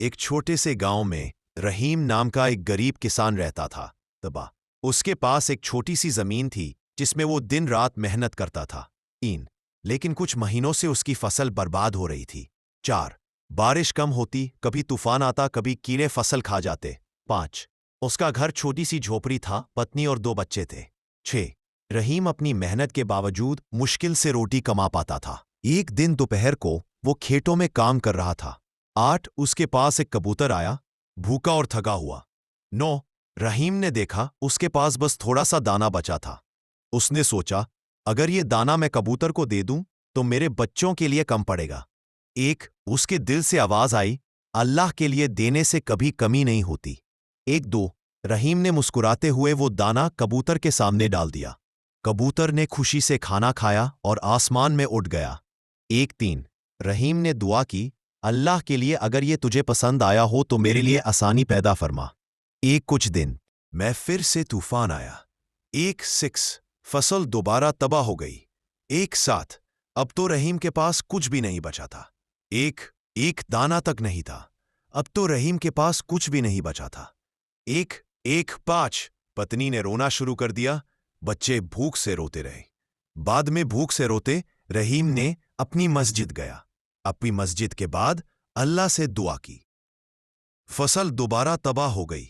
एक छोटे से गांव में रहीम नाम का एक गरीब किसान रहता था। तबा उसके पास एक छोटी सी जमीन थी जिसमें वो दिन रात मेहनत करता था। लेकिन कुछ महीनों से उसकी फसल बर्बाद हो रही थी। 4 बारिश कम होती, कभी तूफान आता, कभी कीड़े फसल खा जाते। 5 उसका घर छोटी सी झोपड़ी था, पत्नी और 2 बच्चे थे। 6 रहीम अपनी मेहनत के बावजूद मुश्किल से रोटी कमा पाता था। एक दिन दोपहर को वो खेतों में काम कर रहा था। 8 उसके पास एक कबूतर आया, भूखा और थका हुआ। 9 रहीम ने देखा उसके पास बस थोड़ा सा दाना बचा था। उसने सोचा, अगर ये दाना मैं कबूतर को दे दूं तो मेरे बच्चों के लिए कम पड़ेगा। उसके दिल से आवाज आई, अल्लाह के लिए देने से कभी कमी नहीं होती। 2 रहीम ने मुस्कुराते हुए वो दाना कबूतर के सामने डाल दिया। कबूतर ने खुशी से खाना खाया और आसमान में उड़ गया। 3 रहीम ने दुआ की, अल्लाह के लिए अगर ये तुझे पसंद आया हो तो मेरे लिए आसानी पैदा फरमा। कुछ दिन मैं फिर से तूफान आया। 6 फसल दोबारा तबाह हो गई। 7 अब तो रहीम के पास कुछ भी नहीं बचा था। एक दाना तक नहीं था। अब तो रहीम के पास कुछ भी नहीं बचा था। 5 पत्नी ने रोना शुरू कर दिया। बच्चे भूख से रोते रहे। बाद में भूख से रोते रहीम ने अपनी मस्जिद गया। अपनी मस्जिद के बाद अल्लाह से दुआ की। फसल दोबारा तबाह हो गई।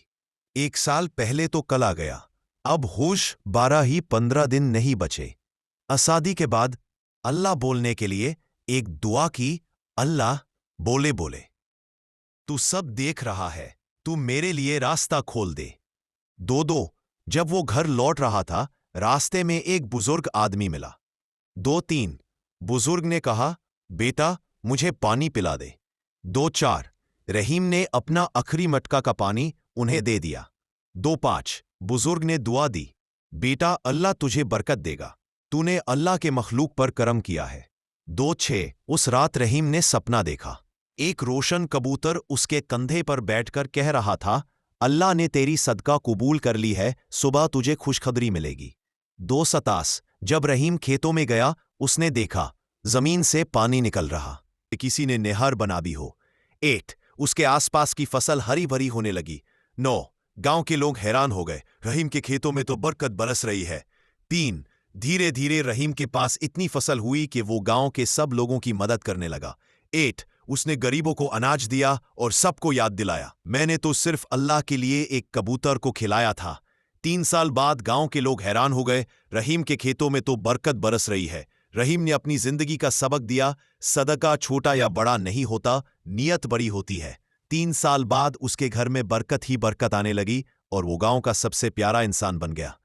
1 साल पहले तो कल आ गया, अब होश 15 दिन नहीं बचे। असादी के बाद अल्लाह बोलने के लिए एक दुआ की, अल्लाह बोले तू सब देख रहा है, तू मेरे लिए रास्ता खोल दे। 2 जब वो घर लौट रहा था, रास्ते में एक बुजुर्ग आदमी मिला। 3 बुजुर्ग ने कहा, बेटा मुझे पानी पिला दे। 4 रहीम ने अपना आखिरी मटका का पानी उन्हें दे दिया। 5 बुजुर्ग ने दुआ दी, बेटा अल्लाह तुझे बरकत देगा, तूने अल्लाह के मखलूक पर करम किया है। 6 उस रात रहीम ने सपना देखा। एक रोशन कबूतर उसके कंधे पर बैठकर कह रहा था, अल्लाह ने तेरी सदका कबूल कर ली है, सुबह तुझे खुशखबरी मिलेगी। 7 जब रहीम खेतों में गया, उसने देखा जमीन से पानी निकल रहा, किसी ने नहर बना दी हो। 8 उसके आसपास की फसल हरी भरी होने लगी। 9 गांव के लोग हैरान हो गए, रहीम के खेतों में तो बरकत बरस रही है। 3 धीरे धीरे रहीम के पास इतनी फसल हुई कि वो गांव के सब लोगों की मदद करने लगा। 8 उसने गरीबों को अनाज दिया और सबको याद दिलाया, मैंने तो सिर्फ अल्लाह के लिए एक कबूतर को खिलाया था। 3 साल बाद गांव के लोग हैरान हो गए, रहीम के खेतों में तो बरकत बरस रही है। रहीम ने अपनी जिंदगी का सबक दिया, सदका छोटा या बड़ा नहीं होता, नियत बड़ी होती है। 3 साल बाद उसके घर में बरकत ही बरकत आने लगी और वो गांव का सबसे प्यारा इंसान बन गया।